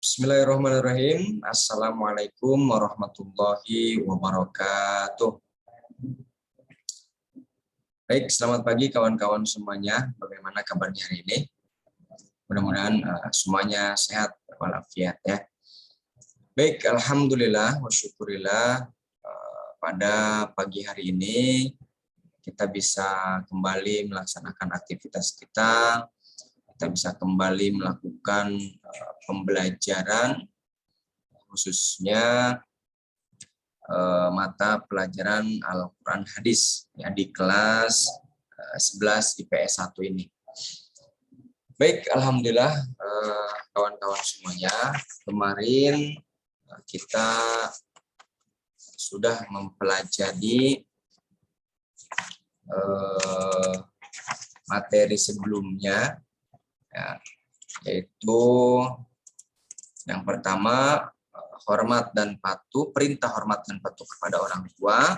Bismillahirrahmanirrahim. Assalamualaikum warahmatullahi wabarakatuh. Baik, selamat pagi kawan-kawan semuanya. Bagaimana kabarnya hari ini? Mudah-mudahan semuanya sehat walafiat ya. Baik, alhamdulillah wa syukurillah pada pagi hari ini kita bisa kembali melaksanakan aktivitas kita. Kita bisa kembali melakukan pembelajaran khususnya mata pelajaran Al-Quran Hadis ya, di kelas 11 IPS 1 ini. Baik, alhamdulillah kawan-kawan semuanya, kemarin kita sudah mempelajari materi sebelumnya ya, yaitu yang pertama hormat dan patuh, perintah hormat dan patuh kepada orang tua.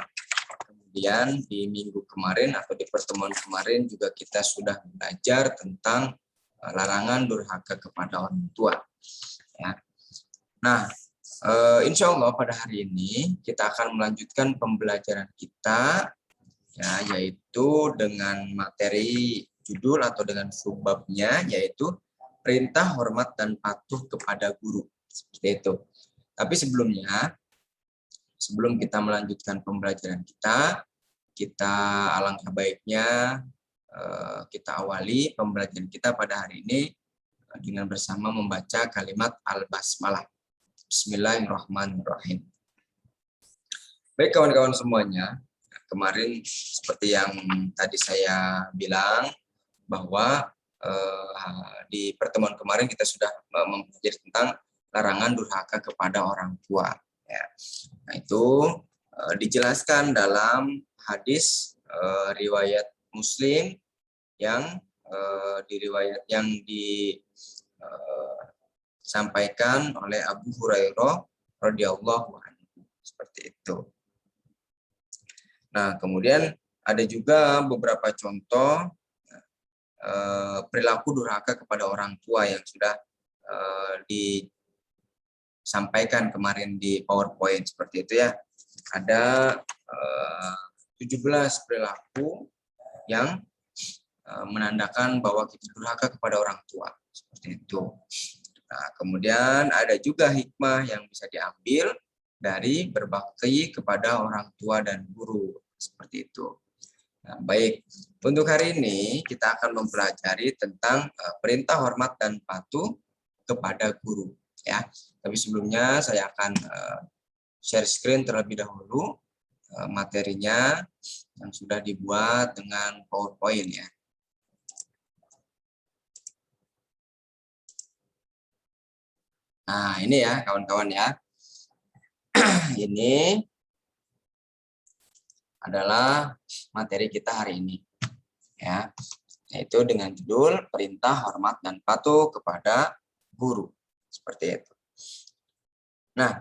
Kemudian di minggu kemarin atau di pertemuan kemarin juga kita sudah belajar tentang larangan durhaka kepada orang tua ya. Nah, insya Allah pada hari ini kita akan melanjutkan pembelajaran kita ya, yaitu dengan materi judul atau dengan subbabnya, yaitu perintah hormat dan patuh kepada guru, seperti itu. Tapi sebelumnya, sebelum kita melanjutkan pembelajaran kita alangkah baiknya kita awali pembelajaran kita pada hari ini dengan bersama membaca kalimat al-basmalah. Bismillahirrahmanirrahim. Baik kawan-kawan semuanya, kemarin seperti yang tadi saya bilang, bahwa di pertemuan kemarin kita sudah mempelajari tentang larangan durhaka kepada orang tua. Ya. Nah, itu dijelaskan dalam hadis riwayat Muslim yang disampaikan oleh Abu Hurairah radhiyallahu anhu, seperti itu. Nah, kemudian ada juga beberapa contoh perilaku durhaka kepada orang tua yang sudah disampaikan kemarin di PowerPoint, seperti itu ya. Ada 17 perilaku yang menandakan bahwa kita durhaka kepada orang tua, seperti itu. Nah, kemudian ada juga hikmah yang bisa diambil dari berbakti kepada orang tua dan guru, seperti itu. Nah, baik, untuk hari ini kita akan mempelajari tentang perintah hormat dan patuh kepada guru ya. Tapi sebelumnya saya akan share screen terlebih dahulu materinya yang sudah dibuat dengan PowerPoint ya. Nah, ini ya kawan-kawan ya. Ini adalah materi kita hari ini ya, yaitu dengan judul perintah hormat dan patuh kepada guru, seperti itu. Nah,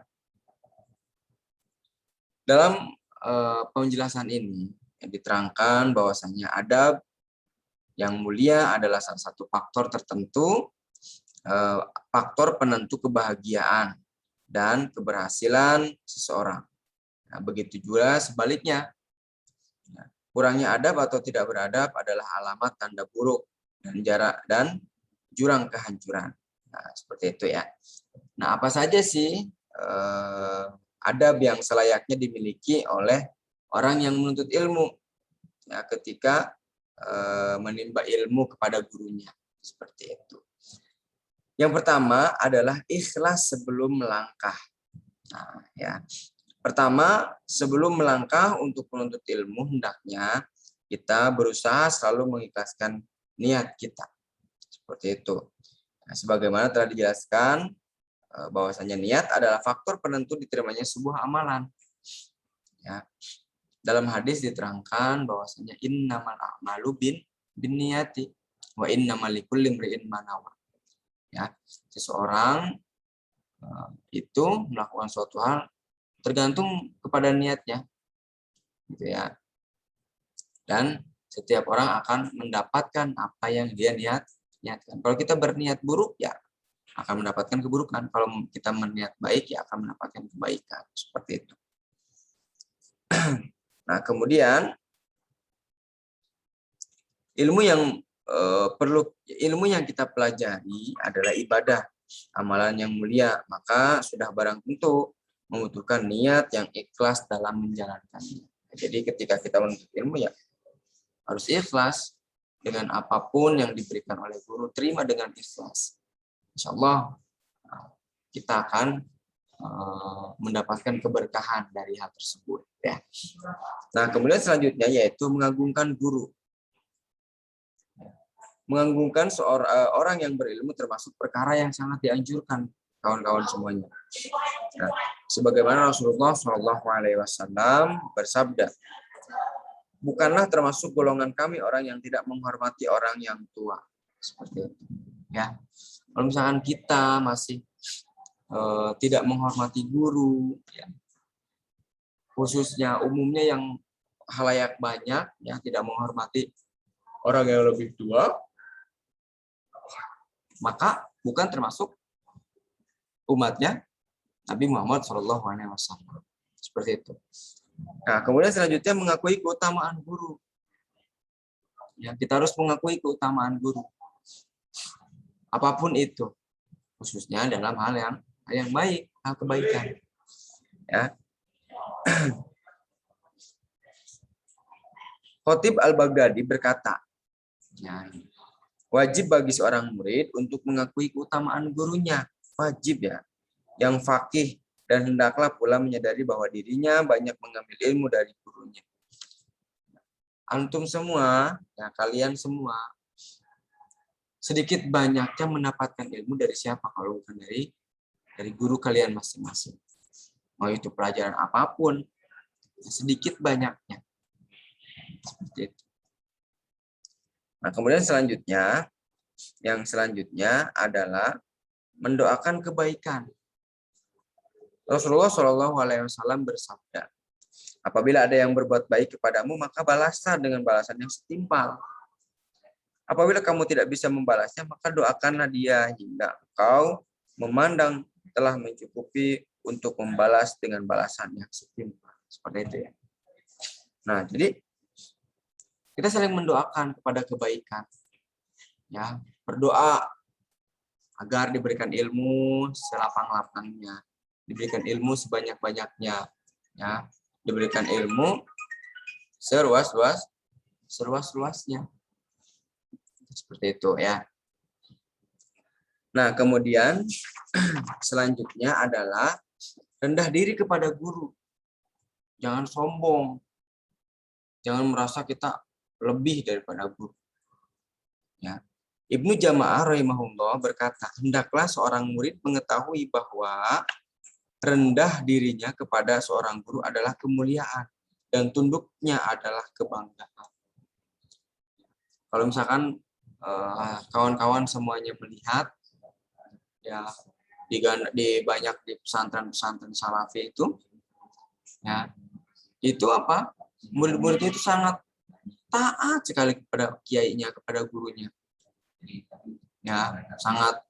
dalam penjelasan ini diterangkan bahwasanya adab yang mulia adalah salah satu faktor tertentu, faktor penentu kebahagiaan dan keberhasilan seseorang. Nah, begitu juga sebaliknya. Kurangnya adab atau tidak beradab adalah alamat tanda buruk dan jurang kehancuran. Nah, seperti itu ya. Nah, apa saja sih adab yang selayaknya dimiliki oleh orang yang menuntut ilmu ya, ketika menimba ilmu kepada gurunya, seperti itu. Yang pertama adalah ikhlas sebelum melangkah. Nah, ya. Pertama, sebelum melangkah untuk menuntut ilmu, hendaknya kita berusaha selalu mengikhlaskan niat kita. Seperti itu. Nah, sebagaimana telah dijelaskan, bahwasanya niat adalah faktor penentu diterimanya sebuah amalan. Ya. Dalam hadis diterangkan bahwasanya innamal a'malu binniyati wa innamal likulli imri'in ma nawa. Ya, seseorang itu melakukan suatu hal tergantung kepada niatnya, gitu ya. Dan setiap orang akan mendapatkan apa yang dia niatkan. Kalau kita berniat buruk, ya akan mendapatkan keburukan. Kalau kita meniat baik, ya akan mendapatkan kebaikan. Seperti itu. Nah, kemudian ilmu yang kita pelajari adalah ibadah, amalan yang mulia, maka sudah barang tentu membutuhkan niat yang ikhlas dalam menjalankannya. Jadi ketika kita menuntut ilmu, ya harus ikhlas dengan apapun yang diberikan oleh guru, terima dengan ikhlas. Insya Allah kita akan mendapatkan keberkahan dari hal tersebut. Ya. Nah, kemudian selanjutnya yaitu mengagungkan guru. Mengagungkan orang yang berilmu termasuk perkara yang sangat dianjurkan kawan-kawan semuanya. Nah, sebagaimana Rasulullah SAW bersabda, bukanlah termasuk golongan kami orang yang tidak menghormati orang yang tua. Seperti itu. Ya, kalau misalkan kita masih tidak menghormati guru, ya, khususnya umumnya yang halayak banyak, ya tidak menghormati orang yang lebih tua, maka bukan termasuk umatnya Nabi Muhammad SAW. Seperti itu. Nah, kemudian selanjutnya mengakui keutamaan guru. Ya, kita harus mengakui keutamaan guru. Apapun itu, khususnya dalam hal yang baik, hal kebaikan. Ya. Khatib Al-Baghdadi berkata, ya, wajib bagi seorang murid untuk mengakui keutamaan gurunya. Wajib ya. Yang faqih dan hendaklah pula menyadari bahwa dirinya banyak mengambil ilmu dari gurunya. Antum semua, ya kalian semua, sedikit banyaknya mendapatkan ilmu dari siapa kalau bukan dari guru kalian masing-masing. Mau itu pelajaran apapun, sedikit banyaknya. Seperti itu. Nah, kemudian yang selanjutnya adalah mendoakan kebaikan. Rasulullah SAW bersabda, apabila ada yang berbuat baik kepadamu, maka balaslah dengan balasan yang setimpal. Apabila kamu tidak bisa membalasnya, maka doakanlah dia hingga engkau memandang telah mencukupi untuk membalas dengan balasan yang setimpal. Seperti itu ya. Nah, jadi kita saling mendoakan kepada kebaikan. Ya, berdoa agar diberikan ilmu selapang-lapangnya, diberikan ilmu sebanyak-banyaknya, ya, diberikan ilmu seluas-luasnya. Seperti itu ya. Nah, kemudian selanjutnya adalah rendah diri kepada guru. Jangan sombong. Jangan merasa kita lebih daripada guru. Ya. Ibnu Jama'ah rahimahullah berkata, hendaklah seorang murid mengetahui bahwa rendah dirinya kepada seorang guru adalah kemuliaan dan tunduknya adalah kebanggaan. Kalau misalkan kawan-kawan semuanya melihat, ya di banyak di pesantren-pesantren salafi itu, ya itu apa? Murid-murid itu sangat taat sekali kepada kiainya, kepada gurunya. Ya, sangat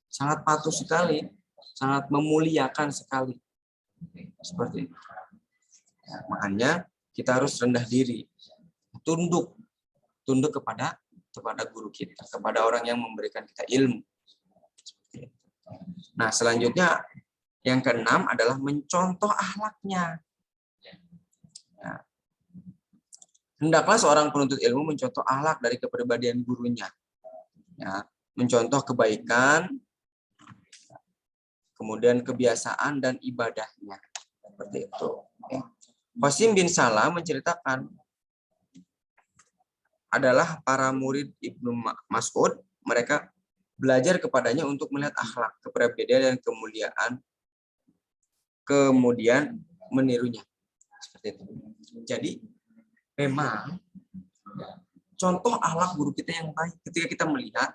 sangat patuh sekali, sangat memuliakan sekali. Seperti itu. Ya, makanya kita harus rendah diri, tunduk kepada guru kita, kepada orang yang memberikan kita ilmu. Nah, selanjutnya yang keenam adalah mencontoh akhlaknya. Ya. Hendaklah seorang penuntut ilmu mencontoh akhlak dari kepribadian gurunya. Ya, mencontoh kebaikan, kemudian kebiasaan dan ibadahnya. Seperti itu. Ya. Qasim bin Salam menceritakan, adalah para murid Ibnu Mas'ud, mereka belajar kepadanya untuk melihat akhlak, kepribadian dan kemuliaan, kemudian menirunya. Seperti itu. Jadi memang contoh akhlak guru kita yang baik. Ketika kita melihat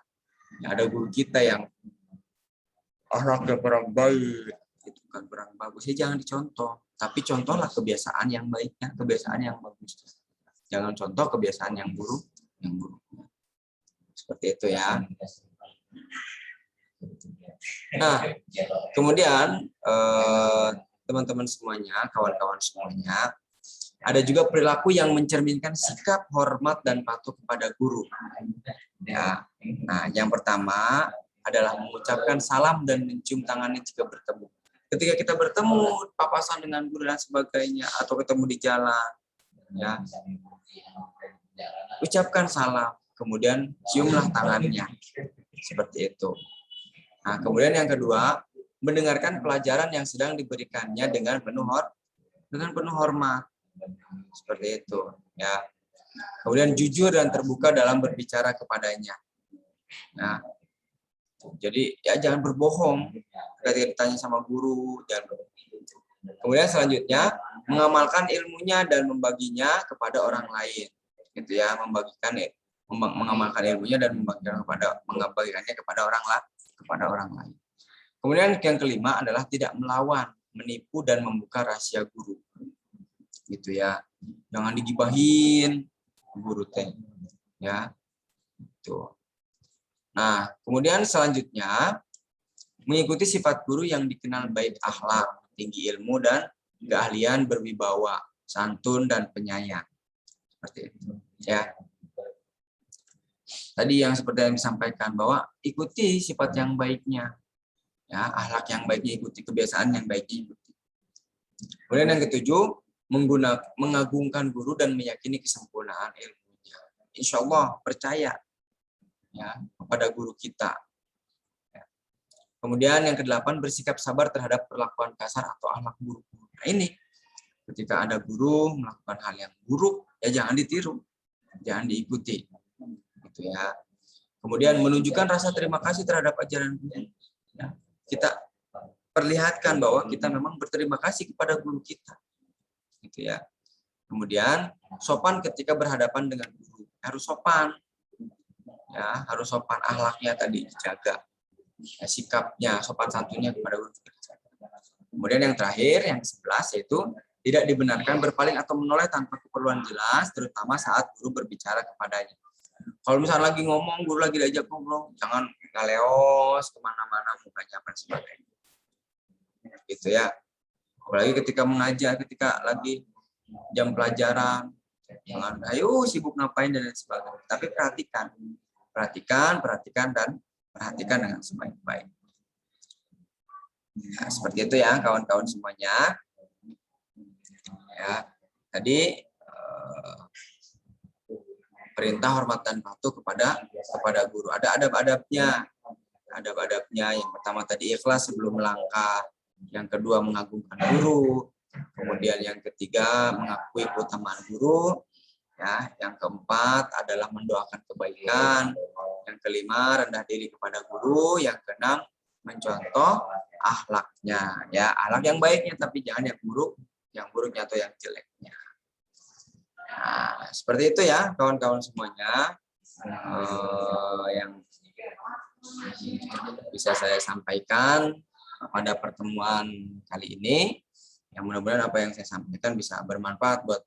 ya, ada guru kita yang akhlaknya kurang baik, itu kan kurang bagus, ya jangan dicontoh. Tapi contohlah kebiasaan yang baiknya, kebiasaan yang bagus. Jangan contoh kebiasaan yang buruk. Seperti itu ya. Nah, kemudian teman-teman semuanya, kawan-kawan semuanya, ada juga perilaku yang mencerminkan sikap hormat dan patuh kepada guru. Ya. Nah, yang pertama adalah mengucapkan salam dan mencium tangannya jika bertemu. Ketika kita bertemu, papasan dengan guru dan sebagainya, atau ketemu di jalan, ya, ucapkan salam, kemudian ciumlah tangannya, seperti itu. Nah, kemudian yang kedua, mendengarkan pelajaran yang sedang diberikannya dengan penuh hormat, seperti itu. Ya. Kemudian jujur dan terbuka dalam berbicara kepadanya. Nah, jadi ya jangan berbohong ketika ditanya sama guru. Kemudian selanjutnya mengamalkan ilmunya dan membaginya kepada orang lain. Gitu ya, mengamalkan ilmunya dan membagikannya kepada orang lain. Kemudian yang kelima adalah tidak melawan, menipu dan membuka rahasia guru. Gitu ya. Jangan digibahin guru teh. Ya. Itu. Nah, kemudian selanjutnya mengikuti sifat guru yang dikenal baik akhlak, tinggi ilmu dan keahlian berwibawa, santun dan penyayang. Seperti itu, ya. Tadi yang seperti yang disampaikan bahwa ikuti sifat yang baiknya. Ya, akhlak yang baiknya ikuti, kebiasaan yang baiknya ikuti. Kemudian yang ketujuh, mengagungkan guru dan meyakini kesempurnaan ilmunya. Insya Allah percaya ya kepada guru kita. Kemudian yang kedelapan, bersikap sabar terhadap perlakuan kasar atau akhlak buruk. Nah ini, ketika ada guru melakukan hal yang buruk, ya jangan ditiru, jangan diikuti. Gitu ya. Kemudian menunjukkan rasa terima kasih terhadap ajaran guru. Ya, kita perlihatkan bahwa kita memang berterima kasih kepada guru kita. Gitu ya. Kemudian sopan ketika berhadapan dengan guru, harus sopan. Ya, harus sopan, akhlaknya tadi dijaga. Ya, sikapnya, sopan santunnya kepada guru. Kemudian yang terakhir, yang 11, yaitu tidak dibenarkan berpaling atau menoleh tanpa keperluan jelas, terutama saat guru berbicara kepadanya. Kalau misalnya lagi ngomong, guru lagi diajak ngobrol, jangan ngaleos kemana-mana mukanya apa sebagainya. Gitu ya. Apalagi ketika mengajar, ketika lagi jam pelajaran, jangan ayo sibuk ngapain dan lain sebagainya. Tapi perhatikan dengan sebaik-baik. Ya, seperti itu ya kawan-kawan semuanya. Ya, tadi perintah hormat dan patuh kepada guru. Ada adab-adabnya. Adab-adabnya yang pertama tadi ikhlas sebelum melangkah. Yang kedua mengagungkan guru. Kemudian yang ketiga mengakui keutamaan guru. Ya, yang keempat adalah mendoakan kebaikan. Yang kelima rendah diri kepada guru. Yang keenam mencontoh akhlaknya. Ya, akhlak yang baiknya tapi jangan yang buruknya atau yang jeleknya. Nah, seperti itu ya kawan-kawan semuanya yang bisa saya sampaikan pada pertemuan kali ini. Yang mudah-mudahan apa yang saya sampaikan bisa bermanfaat buat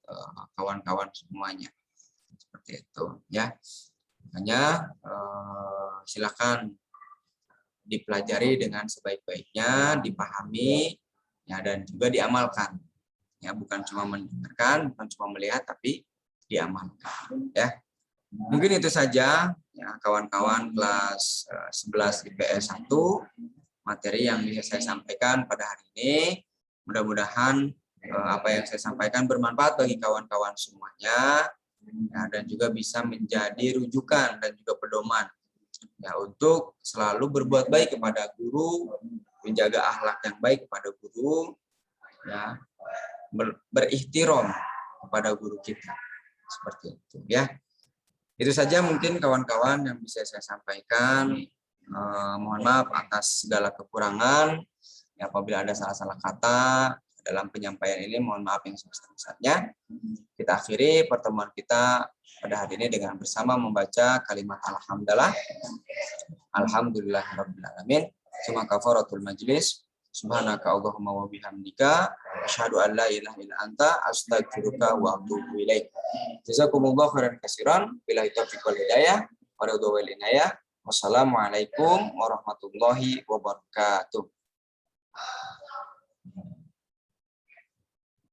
kawan-kawan semuanya. Seperti itu ya. Hanya silakan dipelajari dengan sebaik-baiknya, dipahami ya, dan juga diamalkan. Ya, bukan cuma mendengarkan, bukan cuma melihat, tapi diamalkan. Ya, mungkin itu saja ya kawan-kawan kelas 11 IPS 1 materi yang bisa saya sampaikan pada hari ini. Mudah-mudahan apa yang saya sampaikan bermanfaat bagi kawan-kawan semuanya ya, dan juga bisa menjadi rujukan dan juga pedoman ya untuk selalu berbuat baik kepada guru, menjaga akhlak yang baik kepada guru, ya, berikhtiram kepada guru kita. Seperti itu ya. Itu saja mungkin kawan-kawan yang bisa saya sampaikan. Mohon maaf atas segala kekurangan. Ya, apabila ada salah-salah kata dalam penyampaian ini, mohon maaf yang sebesar-besarnya. Kita akhiri pertemuan kita pada hari ini dengan bersama membaca kalimat alhamdulillah. Alhamdulillahirabbil alamin. Summa kafaratul majlis. Subhanaka Allahumma wa bihamdika asyhadu an la ilaha illa anta astaghfiruka wa atubu ilaik. Jazakumullahu khairan katsiran. Billahi taufiq wal hidayah. Wa ridha wal inayah. Wassalamualaikum warahmatullahi wabarakatuh.